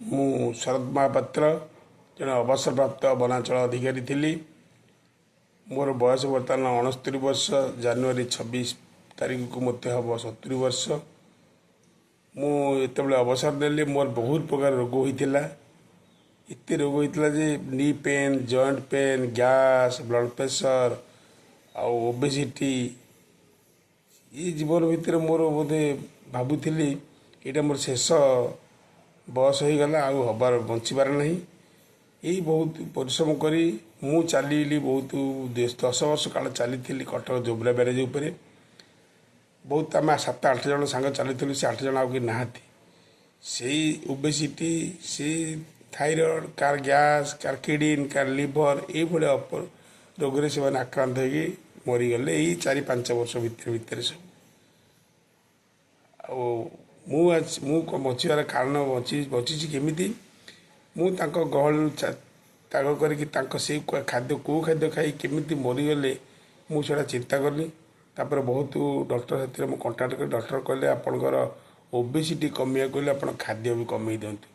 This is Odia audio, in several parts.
ମୁଁ ଶରଦ ମହାପାତ୍ର ଜଣେ ଅବସରପ୍ରାପ୍ତ ବନାଞ୍ଚଳ ଅଧିକାରୀ ଥିଲି। ମୋର ବୟସ ବର୍ତ୍ତମାନ 69 ବର୍ଷ। ଜାନୁଆରୀ 26 ତାରିଖକୁ ମୋତେ ହେବ 70 ବର୍ଷ। ମୁଁ ଯେତେବେଳେ ଅବସର ନେଲି ମୋର ବହୁତ ପ୍ରକାର ରୋଗ ହୋଇଥିଲା। ଏତେ ରୋଗ ହୋଇଥିଲା ଯେ knee pain, joint pain, gas, blood pressure ଆଉ ଓବେସିଟି। ଏ ଜୀବନ ଭିତରେ ମୋର ବୋଧେ ଭାବୁଥିଲି ଏଇଟା ମୋର ଶେଷ ବୟସ ହୋଇଗଲା, ଆଉ ହବାର ବଞ୍ଚିବାର ନାହିଁ। ଏଇ ବହୁତ ପରିଶ୍ରମ କରି ମୁଁ ଚାଲିଲି, ବହୁତ 10 ବର୍ଷ କାଳ ଚାଲିଥିଲି କଟକ ଯୋବ୍ରା ବ୍ୟାରେଜ ଉପରେ। ବହୁତ ଆମେ 7-8 ଜଣ ସାଙ୍ଗ ଚାଲିଥିଲୁ, ସେ 8 ଜଣ ଆଉ କେହି ନାହାନ୍ତି। ସେଇ ଓବେସିଟି, ସେଇ thyroid, car gas, car kidney, car liver, ଏଇଭଳିଆ ରୋଗରେ ସେମାନେ ଆକ୍ରାନ୍ତ ହୋଇକି ମରିଗଲେ ଏଇ 4-5 ବର୍ଷ ଭିତରେ ସବୁ। ଆଉ ମୁଁ ବଞ୍ଚିବାର କାରଣ ବଞ୍ଚିଛି କେମିତି? ମୁଁ ତାଙ୍କ ଗହଳିରୁ ତ୍ୟାଗ କରିକି ତାଙ୍କ ସେଇ ଖାଦ୍ୟ କେଉଁ ଖାଦ୍ୟ ଖାଇ କେମିତି ମରିଗଲେ ମୁଁ ସେଇଟା ଚିନ୍ତା କଲି। ତାପରେ ବହୁତ ଡକ୍ଟର ସେଥିରେ ମୁଁ କଣ୍ଟାକ୍ଟ କରି ଡକ୍ଟର କହିଲେ ଆପଣଙ୍କର ଓବେସିଟି କମିବାକୁ ହେଲେ ଆପଣ ଖାଦ୍ୟ ବି କମେଇ ଦିଅନ୍ତୁ।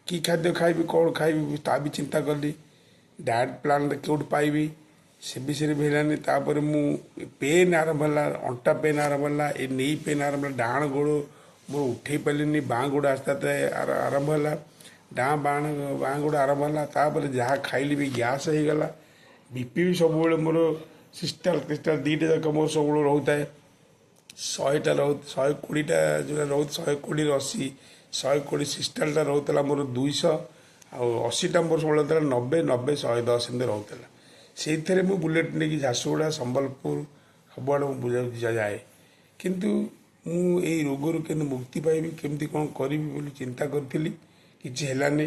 କି ଖାଦ୍ୟ ଖାଇବି, କ'ଣ ଖାଇବି ତା ବି ଚିନ୍ତା କଲି। ଡାଏଟ୍ ପ୍ଲାନ୍ରେ କେଉଁଠୁ ପାଇବି ସେ ବିଷୟରେ ବି ହେଲାନି। ତାପରେ ମୁଁ ପେନ୍ ଆରମ୍ଭ ହେଲା, ଅଣ୍ଟା ପେନ୍ ଆରମ୍ଭ ହେଲା, ଏ ନେଇ ପେନ୍ ଆରମ୍ଭ ହେଲା। ଡାହାଣ ଗୋଡ଼ ମୁଁ ଉଠେଇ ପାରିଲିନି, ବାଁ ଗୋଡ଼ ଆସ୍ତେ ଆସ୍ତେ ଆରମ୍ଭ ହେଲା, ବାଁ ଗୋଡ଼ ଆରମ୍ଭ ହେଲା। ତାପରେ ଯାହା ଖାଇଲି ବି ଗ୍ୟାସ୍ ହେଇଗଲା। ବିପି ବି ସବୁବେଳେ ମୋର ସିସ୍ଟାଲ୍ କ୍ରିଷ୍ଟାଲ୍ ଦୁଇଟା ଯାକ ମୋର ସବୁବେଳେ ରହୁଥାଏ। 100ଟା 120ଟା ଯେଉଁଟା ରହୁଛି 120ରୁ 80, 120 ସିସ୍ଟାଲ୍ଟା ରହୁଥିଲା ମୋର 200, ଆଉ 80ଟା ମୋର ସବୁବେଳେ ରହୁଥିଲା 90, 110 ଏମିତି ରହୁଥିଲା। ସେଇଥିରେ ମୁଁ ବୁଲେଟ୍ ନେଇକି ଝାରସୁଗୁଡ଼ା, ସମ୍ବଲପୁର ସବୁଆଡ଼େ ମୁଁ ବୁଝାବୁଝି ଯାଏ। କିନ୍ତୁ ମୁଁ ଏଇ ରୋଗରୁ କେମିତି ମୁକ୍ତି ପାଇବି, କେମିତି କ'ଣ କରିବି ବୋଲି ଚିନ୍ତା କରିଥିଲି, କିଛି ହେଲାନି।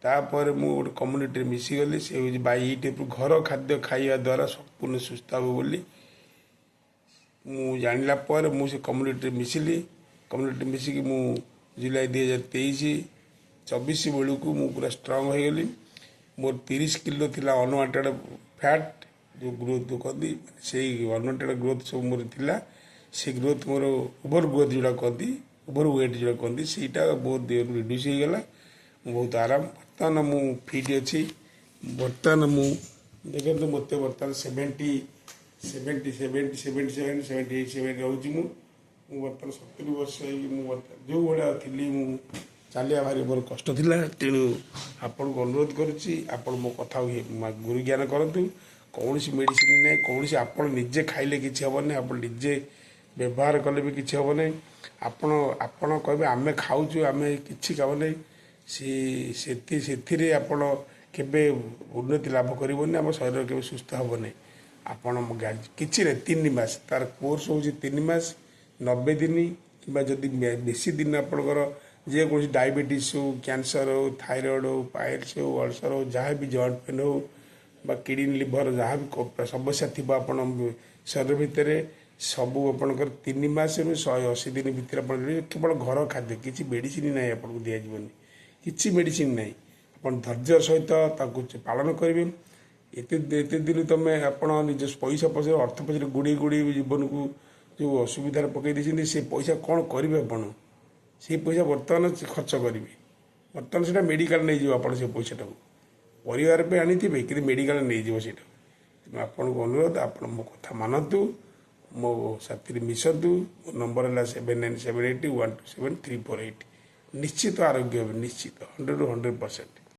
ତାପରେ ମୁଁ ଗୋଟେ କମ୍ୟୁନିଟିରେ ମିଶିଗଲି। ସେ ହେଉଛି ବାଇ ଟାଇପ୍ର ଘର ଖାଦ୍ୟ ଖାଇବା ଦ୍ୱାରା ସମ୍ପୂର୍ଣ୍ଣ ସୁସ୍ଥ ହେବ ବୋଲି ମୁଁ ଜାଣିଲା ପରେ ମୁଁ ସେ କମ୍ୟୁନିଟିରେ ମିଶିଲି। କମ୍ୟୁନିଟି ମିଶିକି ମୁଁ ଜୁଲାଇ 2023-24 ବେଳକୁ ମୁଁ ପୁରା ଷ୍ଟ୍ରଙ୍ଗ ହୋଇଗଲି। ମୋର 30 କିଲୋ ଥିଲା ଅନୱାଣ୍ଟେଡ଼ ଫ୍ୟାଟ୍, ଯେଉଁ ଗ୍ରୋଥ୍ କହନ୍ତି, ସେଇ ଅନୱାଣ୍ଟେଡ଼ ଗ୍ରୋଥ୍ ସବୁ ମୋର ଥିଲା। ସେ ଗ୍ରୋଥ୍ ମୋର ଓଭର ଗ୍ରୋଥ୍ ଯେଉଁଟା କହନ୍ତି, ଓଭର ୱେଟ୍ ଯେଉଁଟା କହନ୍ତି, ସେଇଟା ବହୁତ ଦେହରୁ ରିଡ୍ୟୁସ୍ ହୋଇଗଲା। ମୁଁ ବହୁତ ଆରାମ। ବର୍ତ୍ତମାନ ମୁଁ ଫିଟ୍ ଅଛି। ବର୍ତ୍ତମାନ ମୁଁ ଦେଖନ୍ତୁ ମୋତେ ବର୍ତ୍ତମାନ 78 ରହୁଛି। ମୁଁ ବର୍ତ୍ତମାନ 70 ବର୍ଷ ହେଇକି ମୁଁ ବର୍ତ୍ତମାନ ଯେଉଁ ଭଳିଆ ଥିଲି, ମୁଁ ଚାଲିବା ଭାରି ମୋର କଷ୍ଟ ଥିଲା। ତେଣୁ ଆପଣଙ୍କୁ ଅନୁରୋଧ କରୁଛି, ଆପଣ ମୋ କଥାକୁ ଗୁରୁ ଜ୍ଞାନ କରନ୍ତୁ। କୌଣସି ମେଡ଼ିସିନ ନାହିଁ, କୌଣସି ଆପଣ ନିଜେ ଖାଇଲେ କିଛି ହେବନି, ଆପଣ ନିଜେ ବ୍ୟବହାର କଲେ ବି କିଛି ହେବ ନାହିଁ। ଆପଣ କହିବେ ଆମେ ଖାଉଛୁ, ଆମେ କିଛି ଖାଉ ନାହିଁ, ସେଥିରେ ଆପଣ କେବେ ଉନ୍ନତି ଲାଭ କରିବନି, ଆମ ଶରୀର କେବେ ସୁସ୍ଥ ହେବ ନାହିଁ। ଆପଣ କିଛି ନାହିଁ, 3 ମାସ ତାର କୋର୍ସ ହେଉଛି 3 ମାସ, 90 ଦିନ, କିମ୍ବା ଯଦି ବେଶୀ ଦିନ ଆପଣଙ୍କର ଯେକୌଣସି ଡାଇବେଟିସ୍ ହେଉ, କ୍ୟାନ୍ସର ହେଉ, ଥାଇରଏଡ଼ ହେଉ, ପାଇଲ୍ସ ହେଉ, ଅଲସର ହେଉ, ଯାହା ବି ଜଏଣ୍ଟ ପେନ୍ ହେଉ ବା କିଡ଼ନୀ ଲିଭର ଯାହା ବି ସମସ୍ୟା ଥିବ ଆପଣ ଶରୀର ଭିତରେ, ସବୁ ଆପଣଙ୍କର 3 ମାସରୁ 180 ଦିନ ଭିତରେ ଆପଣ କେବଳ ଘର ଖାଦ୍ୟ, କିଛି ମେଡ଼ିସିନ ନାହିଁ ଆପଣଙ୍କୁ ଦିଆଯିବନି, କିଛି ମେଡ଼ିସିନ ନାହିଁ। ଆପଣ ଧୈର୍ଯ୍ୟ ସହିତ ତାକୁ ପାଳନ କରିବେ। ଏତେ ଦିନ ତମେ ଆପଣ ନିଜ ପଇସା ଅର୍ଥ ପଛରେ ଗୁଡ଼ି ଜୀବନକୁ ଯେଉଁ ଅସୁବିଧାରେ ପକାଇ ଦେଇଛନ୍ତି, ସେ ପଇସା କ'ଣ କରିବେ ଆପଣ? ସେଇ ପଇସା ବର୍ତ୍ତମାନ ଖର୍ଚ୍ଚ କରିବେ। ବର୍ତ୍ତମାନ ସେଇଟା ମେଡ଼ିକାଲ ନେଇଯିବ ଆପଣ ସେ ପଇସାଟାକୁ। ପରିବାର ପାଇଁ ଆଣିଥିବେ କିନ୍ତୁ ମେଡ଼ିକାଲ ନେଇଯିବ ସେଇଟା। ତେଣୁ ଆପଣଙ୍କୁ ଅନୁରୋଧ, ଆପଣ ମୋ କଥା ମାନନ୍ତୁ, ମୋ ସାଥିରେ ମିଶନ୍ତୁ। ମୋ ନମ୍ବର ହେଲା 7978127348। ନିଶ୍ଚିତ ଆରୋଗ୍ୟ ହେବ, ନିଶ୍ଚିତ 100ରୁ 100%।